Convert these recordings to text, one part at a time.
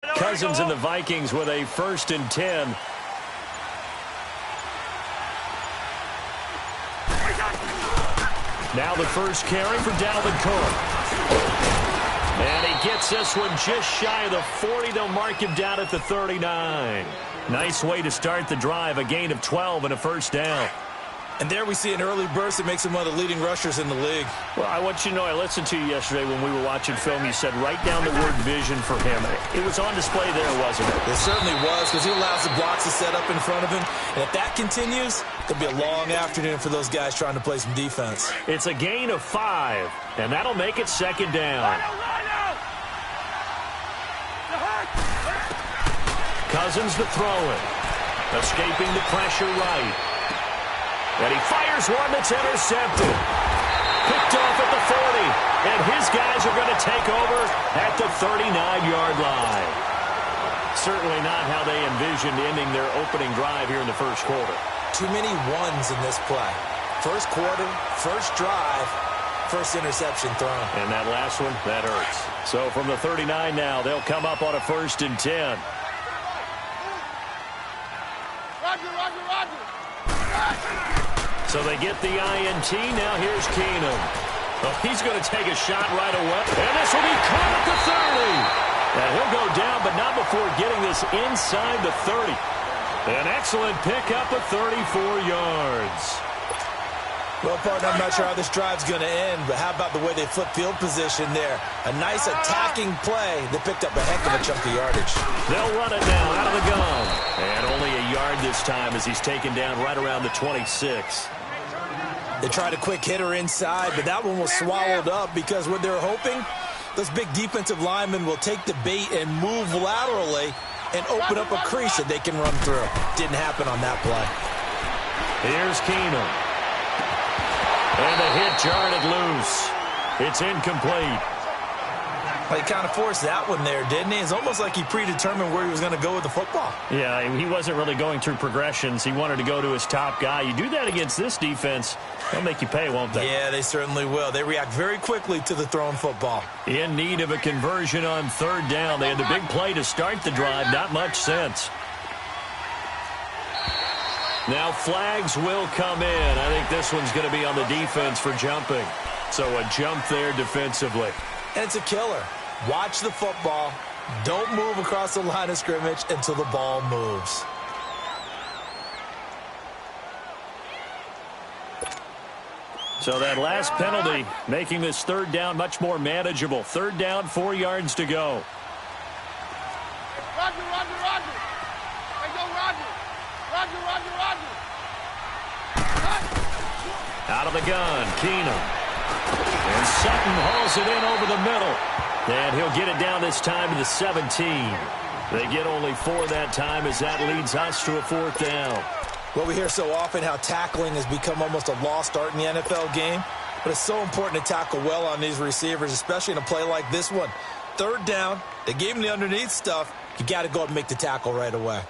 Cousins and the Vikings with a 1st and 10. Now the first carry for Dalvin Cook. And he gets this one just shy of the 40. They'll mark him down at the 39. Nice way to start the drive. A gain of 12 and a 1st down. And there we see an early burst that makes him one of the leading rushers in the league. Well, I want you to know, I listened to you yesterday when we were watching film. You said write down the word vision for him. It was on display there, wasn't it? It certainly was, because he allows the blocks to set up in front of him. And if that continues, it'll be a long afternoon for those guys trying to play some defense. It's a gain of 5, and that'll make it 2nd down. Cousins to throw it. Escaping the pressure right. And he fires one that's intercepted. Picked off at the 40. And his guys are going to take over at the 39-yard line. Certainly not how they envisioned ending their opening drive here in the first quarter. Too many ones in this play. First quarter, first drive, first interception thrown. And that last one, that hurts. So from the 39 now, they'll come up on a 1st and 10. So they get the INT. Now here's Keenum. Well, he's going to take a shot right away. And this will be caught at the 30. And he'll go down, but not before getting this inside the 30. An excellent pickup of 34 yards. Well, partner, I'm not sure how this drive's going to end, but how about the way they flip field position there? A nice attacking play that picked up a heck of a chunk of yardage. They'll run it now out of the gun. And only a yard this time as he's taken down right around the 26. They tried a quick hitter inside, but that one was swallowed up because what they're hoping, those big defensive linemen will take the bait and move laterally and open up a crease that they can run through. Didn't happen on that play. Here's Keenum. And the hit jarred it loose. It's incomplete. Well, he kind of forced that one there, didn't he? It's almost like he predetermined where he was going to go with the football. Yeah, he wasn't really going through progressions. He wanted to go to his top guy. You do that against this defense, they'll make you pay, won't they? Yeah, they certainly will. They react very quickly to the thrown football. In need of a conversion on 3rd down. They had the big play to start the drive. Not much sense. Now flags will come in. I think this one's going to be on the defense for jumping. So a jump there defensively. And it's a killer. Watch the football. Don't move across the line of scrimmage until the ball moves. So that last penalty making this 3rd down much more manageable. 3rd down, 4 yards to go. Roger. Hey, go Roger. Roger. Out of the gun, Keenum. And Sutton hauls it in over the middle. And he'll get it down this time to the 17. They get only 4 that time as that leads us to a 4th down. Well, we hear so often how tackling has become almost a lost art in the NFL game. But it's so important to tackle well on these receivers, especially in a play like this one. 3rd down, they gave him the underneath stuff. You got to go and make the tackle right away.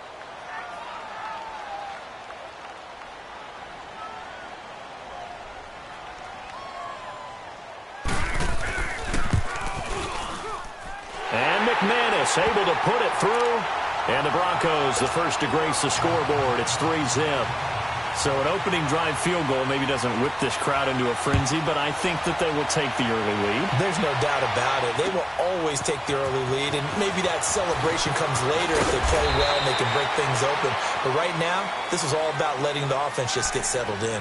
And McManus able to put it through. And the Broncos, the first to grace the scoreboard. It's 3-zip. So an opening drive field goal maybe doesn't whip this crowd into a frenzy, but I think that they will take the early lead. There's no doubt about it. They will always take the early lead, and maybe that celebration comes later if they play well and they can break things open. But right now, this is all about letting the offense just get settled in.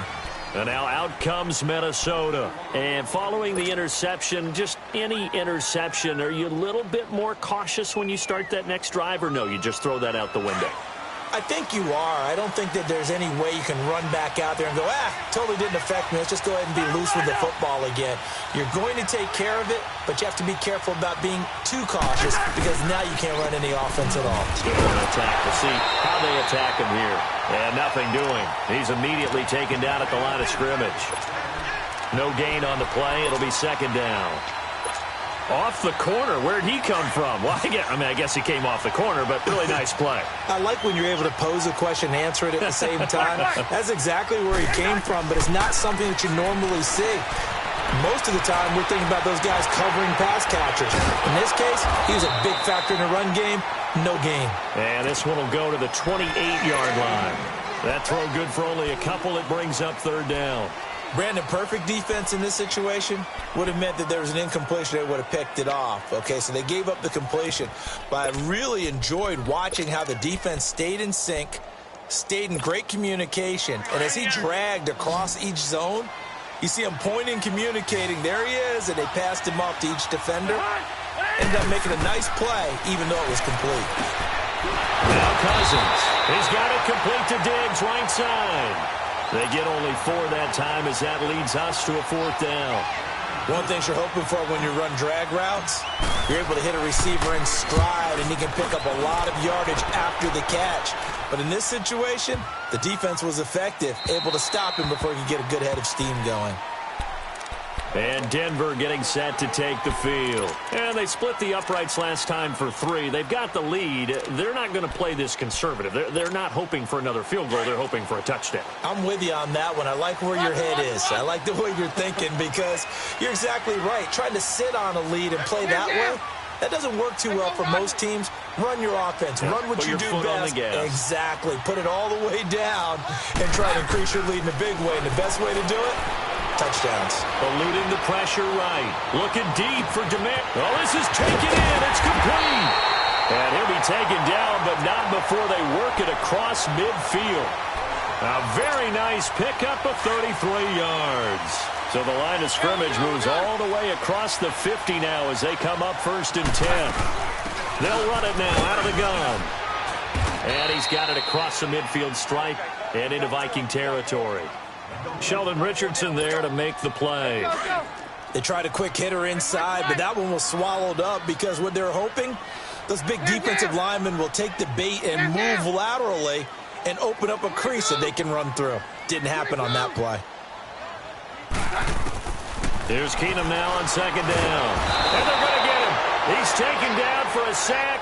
And now out comes Minnesota. And following the interception, just any interception, are you a little bit more cautious when you start that next drive, or no, you just throw that out the window? I think you are. I don't think that there's any way you can run back out there and go, totally didn't affect me. Let's just go ahead and be loose with the football again. You're going to take care of it, but you have to be careful about being too cautious because now you can't run any offense at all. Let's go on attack to see how they attack him here. And nothing doing. He's immediately taken down at the line of scrimmage. No gain on the play. It'll be 2nd down. Off the corner. Where'd he come from? Well, I guess he came off the corner, but really nice play. I like when you're able to pose a question and answer it at the same time. That's exactly where he came from, but it's not something that you normally see. Most of the time, we're thinking about those guys covering pass catchers. In this case, he was a big factor in the run game. No gain. And this one will go to the 28-yard line. That throw good for only a couple. It brings up third down. Brandon, perfect defense in this situation would have meant that there was an incompletion. They would have picked it off. Okay, so they gave up the completion. But I really enjoyed watching how the defense stayed in sync, stayed in great communication. And as he dragged across each zone, you see him pointing, communicating. There he is, and they passed him off to each defender. Ended up making a nice play, even though it was complete. Now Cousins. He's got it complete to Diggs, right side. They get only 4 that time as that leads us to a 4th down. One thing you're hoping for when you run drag routes, you're able to hit a receiver in stride, and he can pick up a lot of yardage after the catch. But in this situation, the defense was effective, able to stop him before he could get a good head of steam going. And Denver getting set to take the field. And they split the uprights last time for 3. They've got the lead. They're not going to play this conservative. They're not hoping for another field goal. They're hoping for a touchdown. I'm with you on that one. I like where your head is. I like the way you're thinking because you're exactly right. Trying to sit on a lead and play that way, that doesn't work too well for most teams. Run your offense. Run what you do best. Exactly. Put it all the way down and try to increase your lead in a big way. And the best way to do it, touchdowns. Eluding the pressure right. Looking deep for Demare. Oh, this is taken in. It's complete. And he'll be taken down, but not before they work it across midfield. A very nice pickup of 33 yards. So the line of scrimmage moves all the way across the 50 now as they come up 1st and 10. They'll run it now out of the gun. And he's got it across the midfield stripe and into Viking territory. Sheldon Richardson there to make the play. They tried a quick hitter inside, but that one was swallowed up because what they're hoping, those big defensive linemen will take the bait and move laterally and open up a crease that they can run through. Didn't happen on that play. Here's Keenum now on 2nd down. And they're going to get him. He's taken down for a sack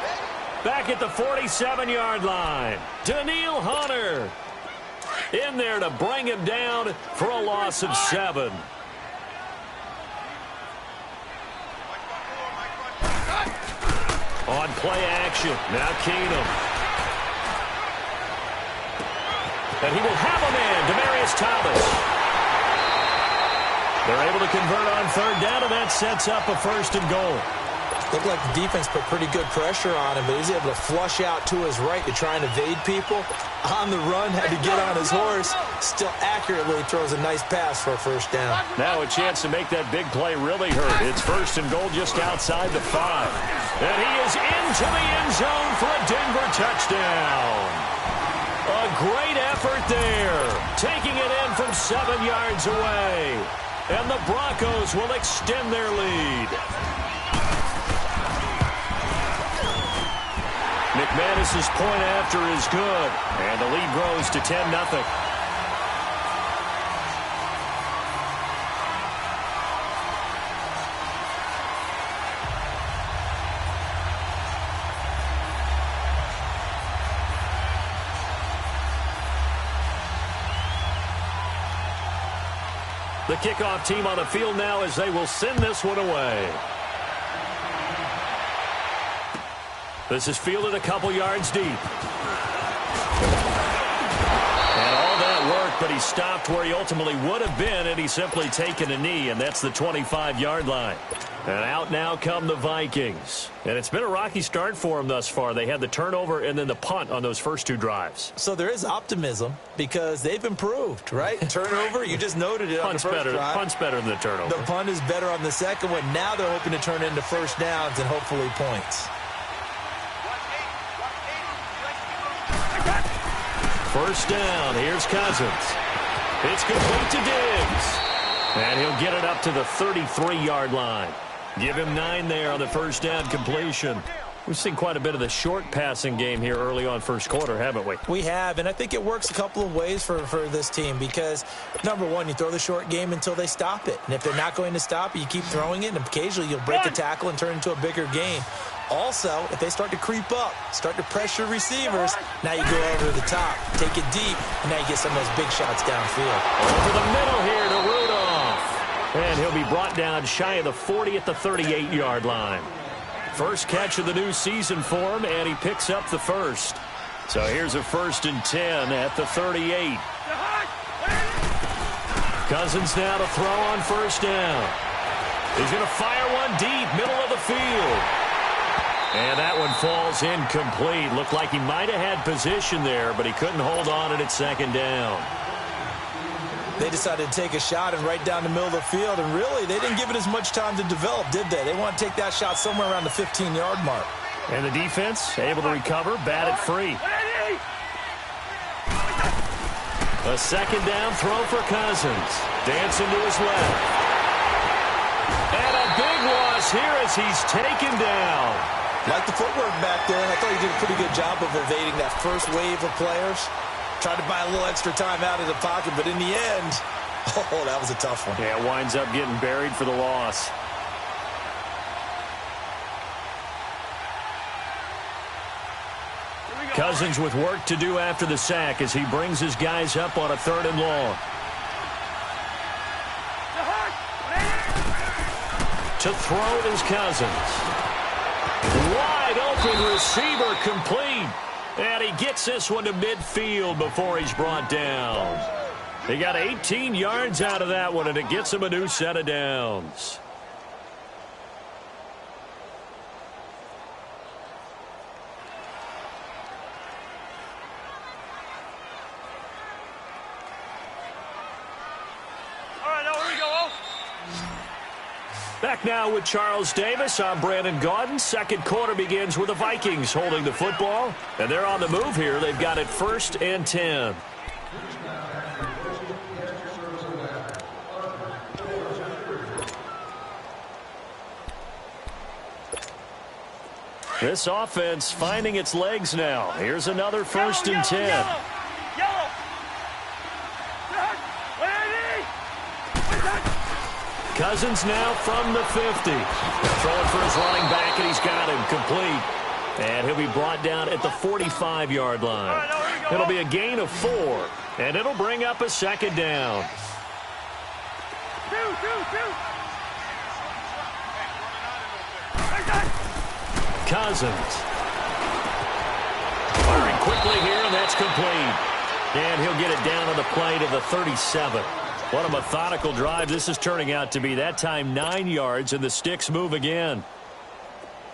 back at the 47-yard line. Daniil Hunter in there to bring him down for a loss of 7. On play action, now Keenum. And he will have a man, Demaryius Thomas. They're able to convert on 3rd down, and that sets up a 1st and goal. Looked like the defense put pretty good pressure on him, but he's able to flush out to his right to try and evade people. On the run, had to get on his horse. Still accurately throws a nice pass for a 1st down. Now a chance to make that big play really hurt. It's 1st and goal just outside the 5. And he is into the end zone for a Denver touchdown. A great effort there. Taking it in from 7 yards away. And the Broncos will extend their lead. McManus's point after is good. And the lead grows to 10-0. The kickoff team on the field now as they will send this one away. This is fielded a couple yards deep. And all that work, but he stopped where he ultimately would have been, and he's simply taken a knee, and that's the 25-yard line. And out now come the Vikings. And it's been a rocky start for them thus far. They had the turnover and then the punt on those first 2 drives. So there is optimism because they've improved, right? Turnover, you just noted it on the first drive. Punt's better than the turnover. The punt is better on the second one. Now they're hoping to turn into 1st downs and hopefully points. 1st down. Here's Cousins. It's complete to Diggs. And he'll get it up to the 33-yard line. Give him 9 there on the 1st down completion. We've seen quite a bit of the short passing game here early on 1st quarter, haven't we? We have, and I think it works a couple of ways for this team because, number one, you throw the short game until they stop it. And if they're not going to stop it, you keep throwing it, and occasionally you'll break a tackle and turn it into a bigger game. Also, if they start to creep up, start to pressure receivers, now you go over the top, take it deep, and now you get some of those big shots downfield. Over the middle here to Rudolph. And he'll be brought down shy of the 40 at the 38-yard line. First catch of the new season for him, and he picks up the first. So here's a 1st and 10 at the 38. Cousins now to throw on 1st down. He's going to fire one deep, middle of the field. And that one falls incomplete. Looked like he might have had position there, but he couldn't hold on at 2nd down. They decided to take a shot and right down the middle of the field, and really, they didn't give it as much time to develop, did they? They want to take that shot somewhere around the 15-yard mark. And the defense able to recover, batted free. A 2nd down throw for Cousins. Dancing to his left. And a big loss here as he's taken down. Like the footwork back there, and I thought he did a pretty good job of evading that first wave of players. Tried to buy a little extra time out of the pocket, but in the end, oh, that was a tough one. Yeah, winds up getting buried for the loss. Cousins with work to do after the sack as he brings his guys up on a 3rd and long. To throw is Cousins. Wide open receiver complete. And he gets this one to midfield before he's brought down. He got 18 yards out of that one, and it gets him a new set of downs. Back now with Charles Davis. I'm Brandon Gaudin. 2nd quarter begins with the Vikings holding the football. And they're on the move here. They've got it 1st and 10. This offense finding its legs now. Here's another 1st and 10. Cousins now from the 50. Throwing for his running back, and he's got him complete. And he'll be brought down at the 45-yard line. It'll be a gain of 4, and it'll bring up a 2nd down. Cousins. Firing quickly here, and that's complete. And he'll get it down on the play to the 37. What a methodical drive this is turning out to be. That time 9 yards, and the sticks move again.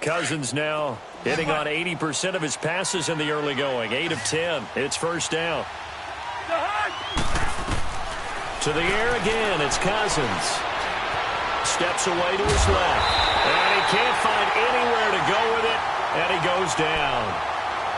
Cousins now hitting on 80% of his passes in the early going. 8 of 10. It's 1st down. To the air again. It's Cousins. Steps away to his left. And he can't find anywhere to go with it. And he goes down.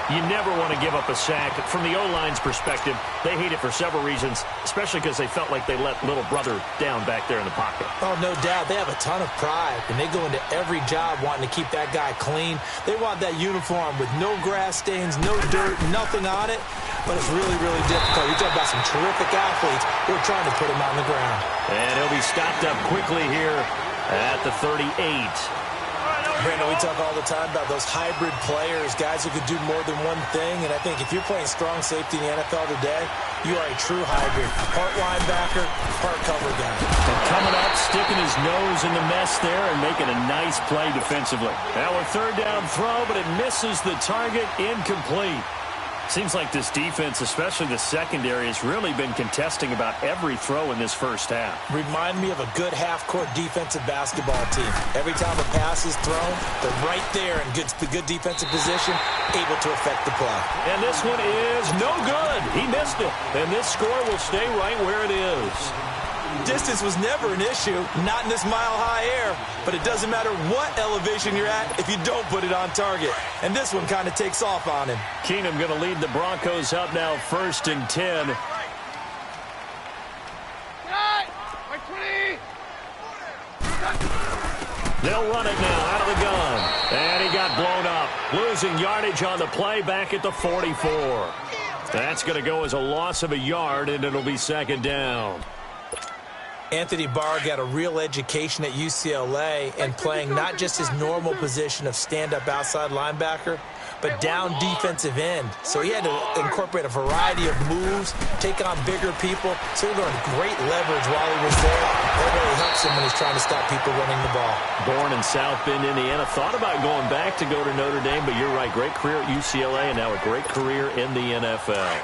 You never want to give up a sack. From the O-line's perspective, they hate it for several reasons, especially because they felt like they let little brother down back there in the pocket. Oh, no doubt. They have a ton of pride, and they go into every job wanting to keep that guy clean. They want that uniform with no grass stains, no dirt, nothing on it, but it's really, really difficult. You're talking about some terrific athletes who are trying to put him on the ground. And he'll be stopped up quickly here at the 38. Brandon, we talk all the time about those hybrid players, guys who could do more than one thing, and I think if you're playing strong safety in the NFL today, you are a true hybrid. Part linebacker, part cover guy. And coming up, sticking his nose in the mess there and making a nice play defensively. Now a 3rd down throw, but it misses the target, incomplete. Seems like this defense, especially the secondary, has really been contesting about every throw in this first half. Remind me of a good half-court defensive basketball team. Every time a pass is thrown, they're right there in good defensive position, able to affect the play. And this one is no good. He missed it. And this score will stay right where it is. Distance was never an issue, not in this mile-high air, but it doesn't matter what elevation you're at if you don't put it on target. And this one kind of takes off on him. Keenum going to lead the Broncos up now 1st and 10. They'll run it now out of the gun. And he got blown up. Losing yardage on the play back at the 44. That's going to go as a loss of a yard, and it'll be 2nd down. Anthony Barr got a real education at UCLA and playing not just his normal position of stand-up outside linebacker, but down defensive end. So he had to incorporate a variety of moves, take on bigger people. So he learned great leverage while he was there. That really helps him when he's trying to stop people running the ball. Born in South Bend, Indiana. Thought about going back to go to Notre Dame, but you're right. Great career at UCLA and now a great career in the NFL.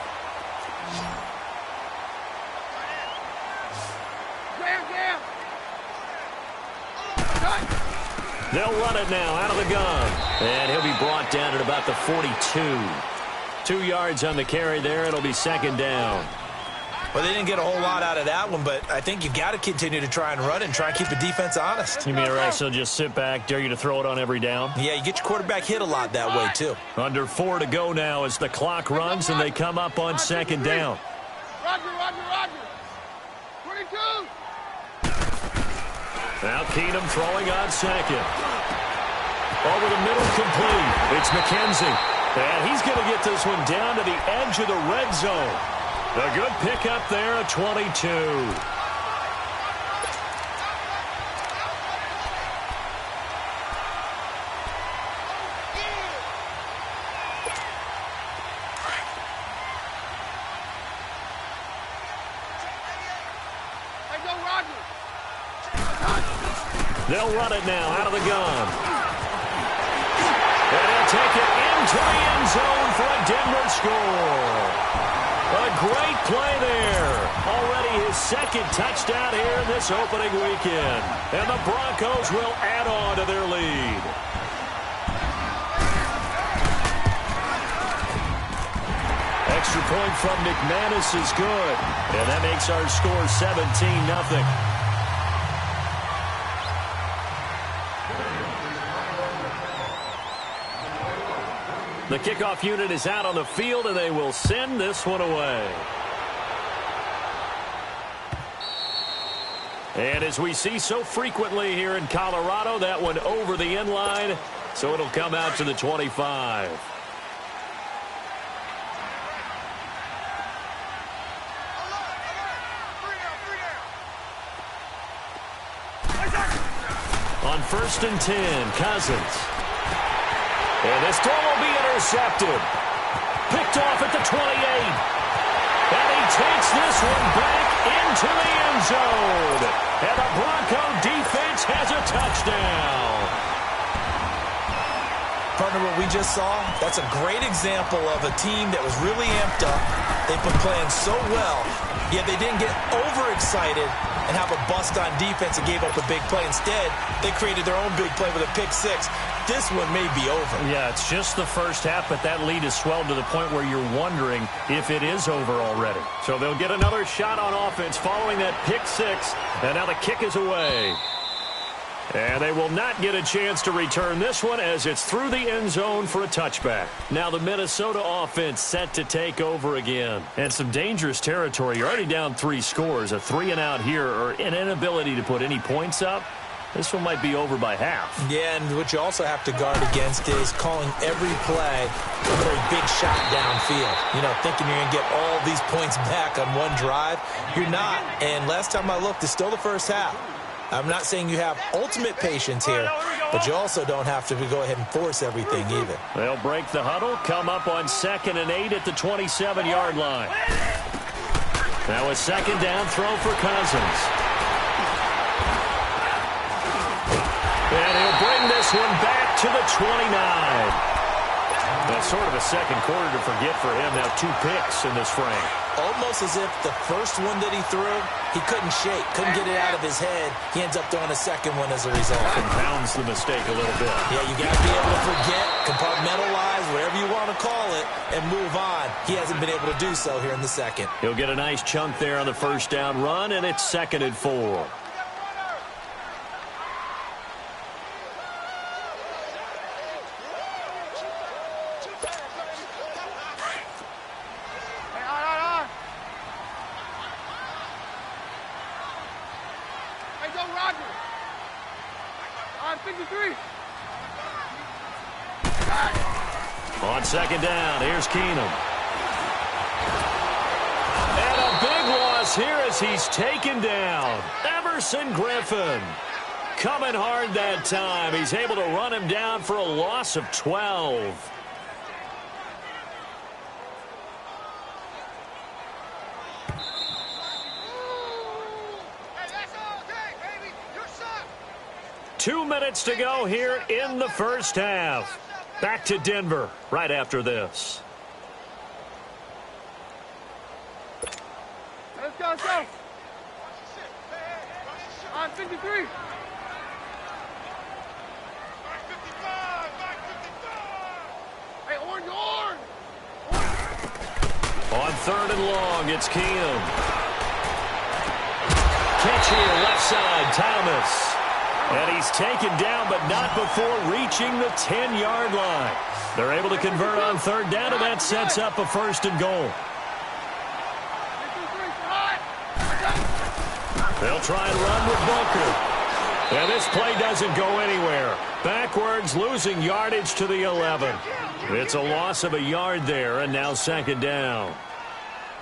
They'll run it now out of the gun. And he'll be brought down at about the 42. 2 yards on the carry there. It'll be second down. Well, they didn't get a whole lot out of that one, but I think you've got to continue to try and run and try and keep the defense honest. You mean right, so just sit back, dare you to throw it on every down? Yeah, you get your quarterback hit a lot that way, too. Under 4 to go now as the clock runs and they come up on second down. Roger, Roger, Roger. 22. Now Keenum throwing on second. Over the middle, complete. It's McKenzie. And he's going to get this one down to the edge of the red zone. A good pickup there at 22. Hey, go, Roger. They'll run it now out of the gun. And they'll take it into the end zone for a Denver score. A great play there. Already his second touchdown here in this opening weekend. And the Broncos will add on to their lead. Extra point from McManus is good. And that makes our score 17-0. The kickoff unit is out on the field, and they will send this one away. And as we see so frequently here in Colorado, that one over the end line, so it'll come out to the 25. On 1st and 10, Cousins. And this throw will be intercepted. Picked off at the 28. And he takes this one back into the end zone. And the Bronco defense has a touchdown. Partner, what we just saw, that's a great example of a team that was really amped up. They've been playing so well, yet they didn't get overexcited and have a bust on defense and gave up a big play. Instead, they created their own big play with a pick six. This one may be over. Yeah, it's just the first half, but that lead has swelled to the point where you're wondering if it is over already. So they'll get another shot on offense following that pick six, and now the kick is away. And they will not get a chance to return this one as it's through the end zone for a touchback. Now the Minnesota offense set to take over again. And some dangerous territory. You're already down 3 scores. A 3-and-out here or an inability to put any points up. This one might be over by half. Yeah, and what you also have to guard against is calling every play a very big shot downfield. You know, thinking you're going to get all these points back on one drive. You're not. And last time I looked, it's still the first half. I'm not saying you have ultimate patience here, but you also don't have to go ahead and force everything either. They'll break the huddle, come up on 2nd and 8 at the 27-yard line. Now a second down throw for Cousins. And he'll bring this one back to the 29. That's sort of a second quarter to forget for him. Now 2 picks in this frame. Almost as if the first one that he threw, he couldn't shake, couldn't get it out of his head. He ends up throwing a second one as a result. Compounds the mistake a little bit. Yeah, you got to be able to forget, compartmentalize, whatever you want to call it, and move on. He hasn't been able to do so here in the second. He'll get a nice chunk there on the first down run, and it's 2nd and 4. On 2nd down, here's Keenum. And a big loss here as he's taken down. Everson Griffin coming hard that time. He's able to run him down for a loss of 12. 2 minutes to go here in the first half. Back to Denver right after this. Let's go, let's go. On 53. Hey, orange. On 3rd and long, it's Keenum. Catch here, left side, Thomas. And he's taken down, but not before reaching the 10-yard line. They're able to convert on 3rd down, and that sets up a 1st and goal. They'll try and run with Booker. And this play doesn't go anywhere. Backwards, losing yardage to the 11. It's a loss of a yard there, and now 2nd down.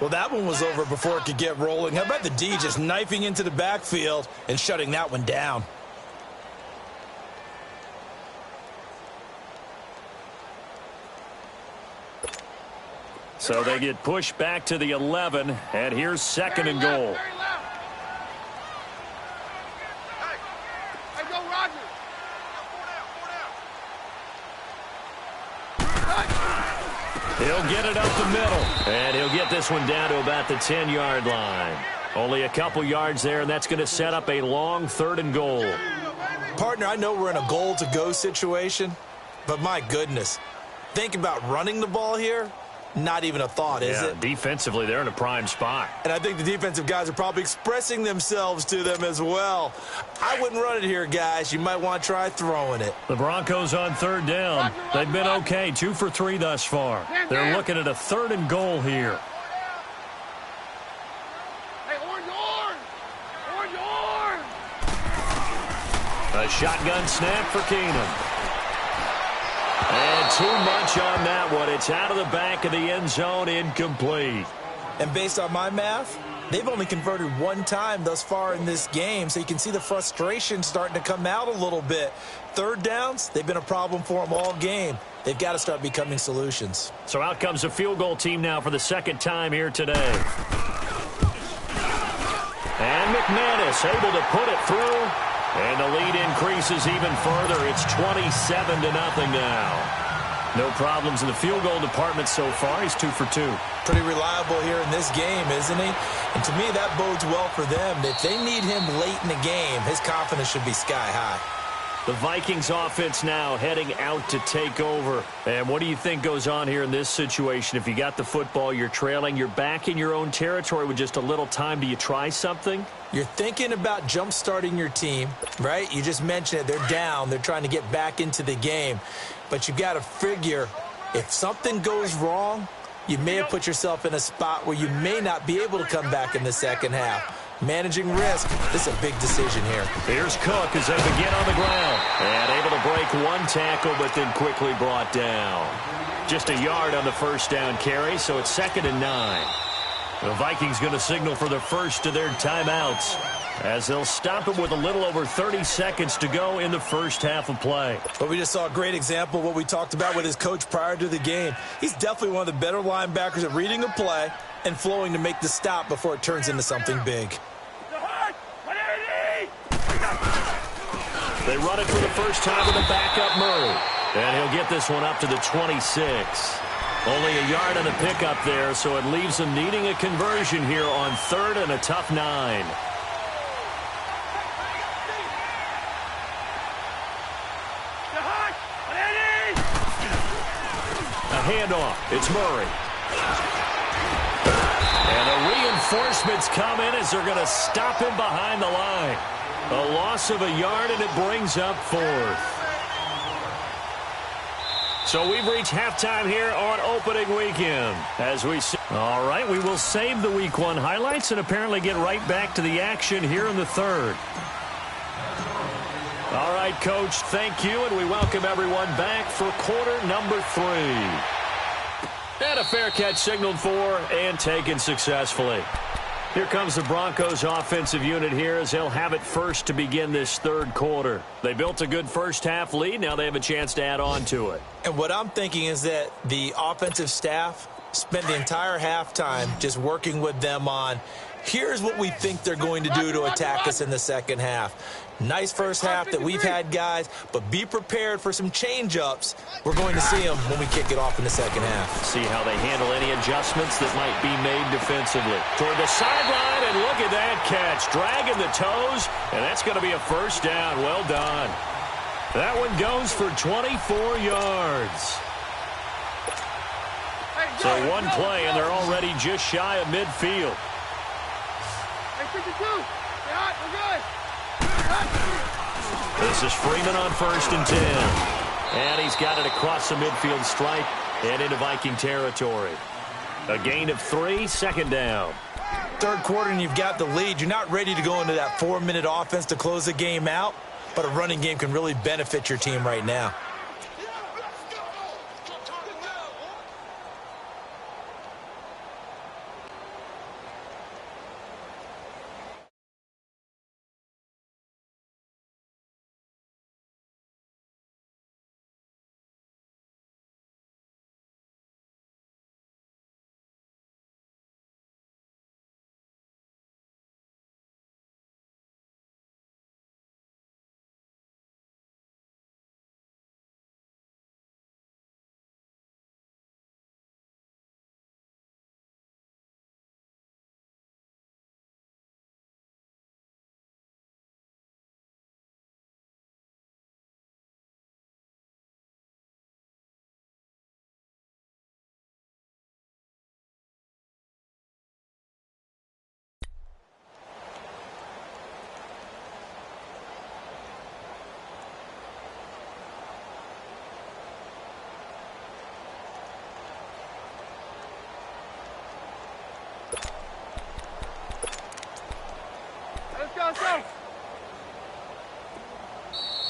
Well, that one was over before it could get rolling. How about the D just knifing into the backfield and shutting that one down? So they get pushed back to the 11, and here's 2nd and goal. Hey, go, Roger. He'll get it up the middle, and he'll get this one down to about the 10-yard line. Only a couple yards there, and that's going to set up a long 3rd and goal. Partner, I know we're in a goal-to-go situation, but my goodness, think about running the ball here. Not even a thought, is it? Defensively, they're in a prime spot. And I think the defensive guys are probably expressing themselves to them as well. I wouldn't run it here, guys. You might want to try throwing it. The Broncos on 3rd down. They've been okay, 2 for 3 thus far. They're looking at a 3rd and goal here. Hey, orange. A shotgun snap for Keenum. And too much on that one. It's out of the back of the end zone, incomplete. And based on my math, they've only converted 1 time thus far in this game, so you can see the frustration starting to come out a little bit. 3rd downs, they've been a problem for them all game. They've got to start becoming solutions. So out comes a field goal team now for the 2nd time here today. And McManus able to put it through. And the lead increases even further. It's 27-0 now. No problems in the field goal department so far. He's 2 for 2. Pretty reliable here in this game, isn't he? And to me, that bodes well for them. If they need him late in the game, his confidence should be sky high. The Vikings offense now heading out to take over. And what do you think goes on here in this situation? If you got the football, you're trailing, you're back in your own territory with just a little time. Do you try something? You're thinking about jump-starting your team, right? You just mentioned it. They're down. They're trying to get back into the game. But you've got to figure if something goes wrong, you may have put yourself in a spot where you may not be able to come back in the 2nd half. Managing risk, this is a big decision here. Here's Cook as they begin on the ground. And able to break 1 tackle, but then quickly brought down. Just a yard on the 1st down carry, so it's 2nd and 9. The Vikings going to signal for the first of their timeouts as they'll stop it with a little over 30 seconds to go in the first half of play. But we just saw a great example of what we talked about with his coach prior to the game. He's definitely one of the better linebackers at reading a play and flowing to make the stop before it turns into something big. They run it for the first time with a backup Murray. And he'll get this one up to the 26. Only a yard on the pickup there, so it leaves them needing a conversion here on 3rd and a tough 9. A handoff. It's Murray. And the reinforcements come in as they're going to stop him behind the line. A loss of a yard, and it brings up 4th. So we've reached halftime here on opening weekend. As we see. All right, we will save the Week 1 highlights and apparently get right back to the action here in the 3rd. All right, Coach, thank you, and we welcome everyone back for quarter number 3. And a fair catch signaled for and taken successfully. Here comes the Broncos offensive unit here as they'll have it first to begin this 3rd quarter. They built a good first half lead. Now they have a chance to add on to it. And what I'm thinking is that the offensive staff spent the entire halftime just working with them on, here's what we think they're going to do to attack us in the second half. Nice first half that we've had, guys, but be prepared for some change-ups. We're going to see them when we kick it off in the second half. See how they handle any adjustments that might be made defensively. Toward the sideline, and look at that catch. Dragging the toes, and that's going to be a first down. Well done. That one goes for 24 yards. So one play, and they're already just shy of midfield. Hey, 52. Yeah, we're good. This is Freeman on 1st and 10. And he's got it across the midfield stripe and into Viking territory. A gain of 3, second down. Third quarter, and you've got the lead. You're not ready to go into that 4-minute offense to close the game out, but a running game can really benefit your team right now. Let's go.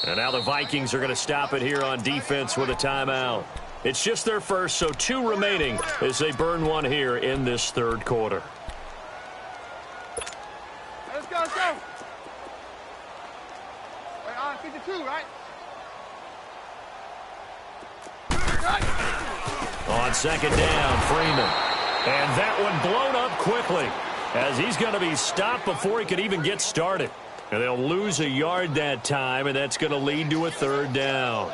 And now the Vikings are going to stop it here on defense with a timeout. It's just their first, so 2 remaining as they burn one here in this third quarter. Let's go. Wait, 52, right? On second down, Freeman. And that one blown up quickly as he's going to be stopped before he could even get started. And they'll lose a yard that time, and that's going to lead to a third down.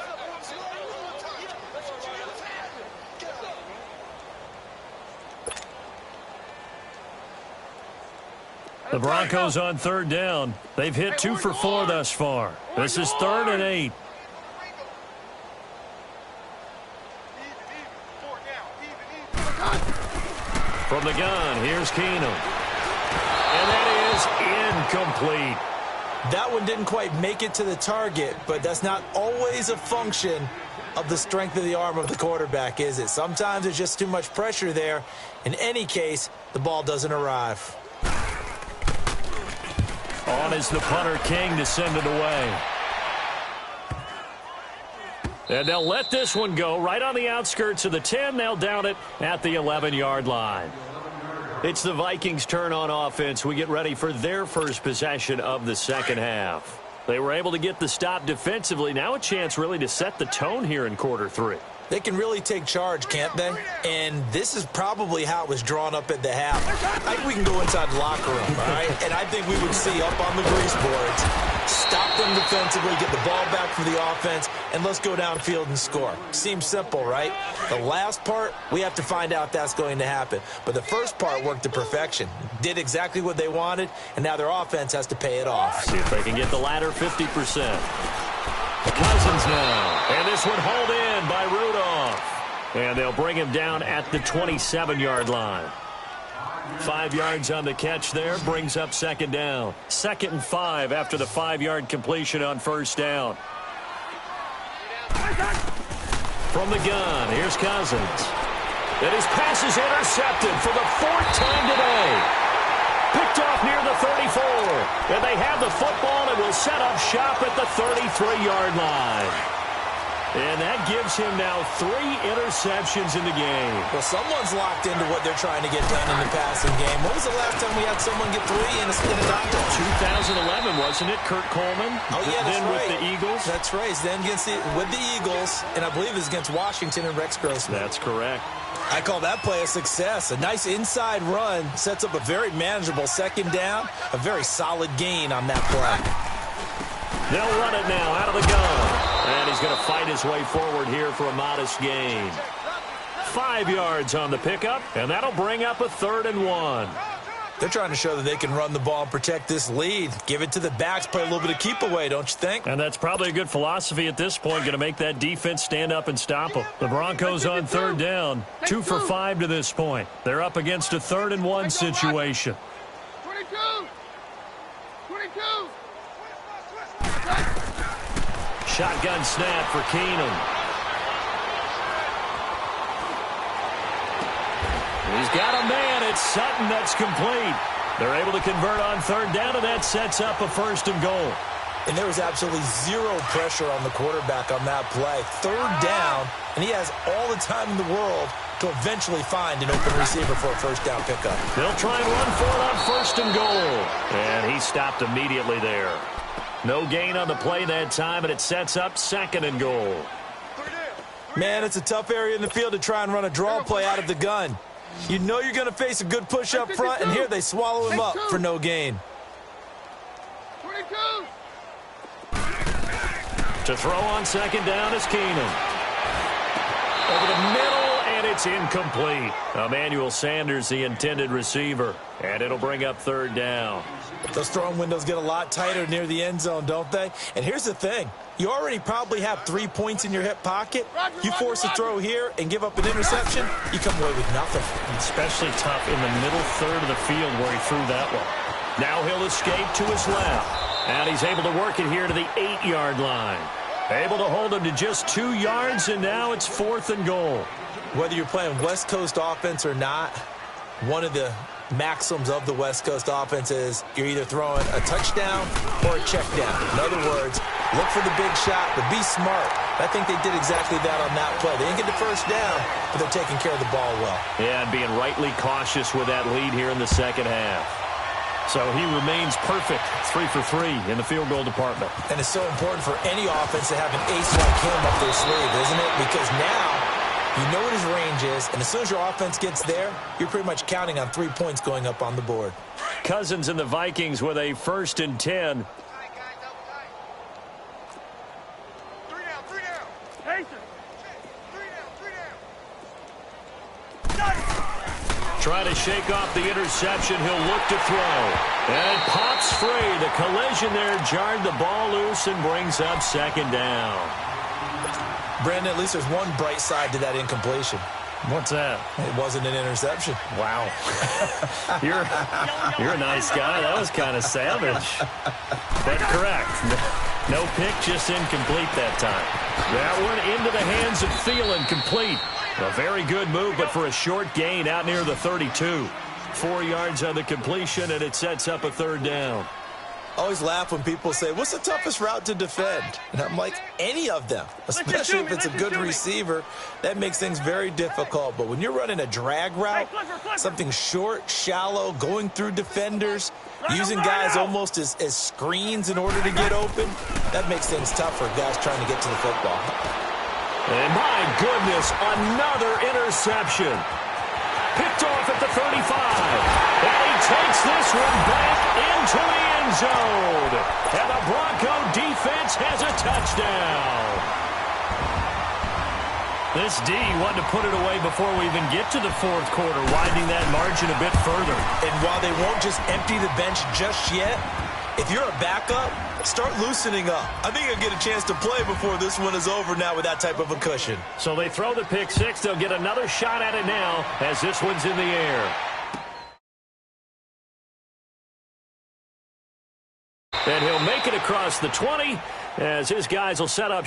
The Broncos on third down. They've hit 2 for 4 thus far. This is 3rd and 8. From the gun, here's Keenum. And that is incomplete. That one didn't quite make it to the target, but that's not always a function of the strength of the arm of the quarterback, is it? Sometimes there's just too much pressure there. In any case, the ball doesn't arrive. On is the punter, King, to send it away. And they'll let this one go right on the outskirts of the 10. They'll down it at the 11-yard line. It's the Vikings' turn on offense. We get ready for their first possession of the second half. They were able to get the stop defensively. Now a chance really to set the tone here in quarter 3. They can really take charge, can't they? And this is probably how it was drawn up at the half. I think we can go inside the locker room, all right? And I think we would see up on the grease boards, stop them defensively, get the ball back for the offense, and let's go downfield and score. Seems simple, right? The last part, we have to find out if that's going to happen. But the first part worked to perfection. Did exactly what they wanted, and now their offense has to pay it off. See if they can get the latter 50%. Cousins now. And this one hauled in by Rudolph. And they'll bring him down at the 27-yard line. 5 yards on the catch there, brings up second down. 2nd and 5 after the 5-yard completion on first down. From the gun, here's Cousins. And his pass is intercepted for the 4th time today. Picked off near the 34. And they have the football and will set up shop at the 33-yard line. And that gives him now 3 interceptions in the game. Well, someone's locked into what they're trying to get done in the passing game. When was the last time we had someone get 3 in a dime? 2011, wasn't it, Kurt Coleman? Oh, yeah, that's then right. with the Eagles. That's right. Then with the Eagles, and I believe it's against Washington and Rex Grossman. That's correct. I call that play a success. A nice inside run sets up a very manageable second down, a very solid gain on that play. They'll run it now out of the gun. And he's going to fight his way forward here for a modest gain. 5 yards on the pickup, and that'll bring up a 3rd and 1. They're trying to show that they can run the ball and protect this lead. Give it to the backs, play a little bit of keep away, don't you think? And that's probably a good philosophy at this point, going to make that defense stand up and stop them. The Broncos on 3rd down, 2 for 5 to this point. They're up against a 3rd and 1 situation. 22! 22! Shotgun snap for Keenum. He's got a man. It's Sutton that's complete. They're able to convert on 3rd down, and that sets up a 1st and goal. And there was absolutely zero pressure on the quarterback on that play. 3rd down, and he has all the time in the world to eventually find an open receiver for a 1st down pickup. They'll try and run for it on 1st and goal. And he stopped immediately there. No gain on the play that time, and it sets up 2nd and goal. Man, it's a tough area in the field to try and run a draw play out of the gun. You know you're going to face a good push up front, and here they swallow him up for no gain. 22! To throw on 2nd down is Keenum. Over the middle, and it's incomplete. Emmanuel Sanders, the intended receiver, and it'll bring up 3rd down. Those throwing windows get a lot tighter near the end zone, don't they? And here's the thing. You already probably have 3 points in your hip pocket. You force a throw here and give up an interception, you come away with nothing. Especially tough in the middle 3rd of the field where he threw that one. Now he'll escape to his left. And he's able to work it here to the 8-yard line. Able to hold him to just 2 yards, and now it's 4th and goal. Whether you're playing West Coast offense or not, one of the maxims of the West Coast offense is you're either throwing a touchdown or a check down. In other words, look for the big shot, but be smart. I think they did exactly that on that play. They didn't get the 1st down, but they're taking care of the ball well. Yeah, and being rightly cautious with that lead here in the 2nd half. So he remains perfect, 3 for 3 in the field goal department. And it's so important for any offense to have an ace like him up their sleeve, isn't it? Because now you know what his range is, and as soon as your offense gets there, you're pretty much counting on 3 points going up on the board. Cousins and the Vikings with a 1st and 10. 3 down, 3 down. Pacer. 3 down, 3 down. Trying to shake off the interception. He'll look to throw. And it pops free. The collision there jarred the ball loose and brings up 2nd down. Brandon, at least there's one bright side to that incompletion. What's that? It wasn't an interception. Wow. You're a nice guy. That was kind of savage. But correct. No pick, just incomplete that time. That one into the hands of Thielen, complete. A very good move, but for a short gain out near the 32. 4 yards on the completion, and it sets up a 3rd down. I always laugh when people say, what's the toughest route to defend? And I'm like, any of them, especially if it's a good receiver. That makes things very difficult. But when you're running a drag route, something short, shallow, going through defenders, using guys almost as screens in order to get open, that makes things tough for guys trying to get to the football. And my goodness, another interception. Picked off at the 35. And he takes this one back into the end zone. And the Bronco defense has a touchdown. This D wanted to put it away before we even get to the 4th quarter, widening that margin a bit further. And while they won't just empty the bench just yet, if you're a backup, start loosening up. I think you'll get a chance to play before this one is over now with that type of a cushion. So they throw the pick 6. They'll get another shot at it now as this one's in the air. And he'll make it across the 20 as his guys will set up.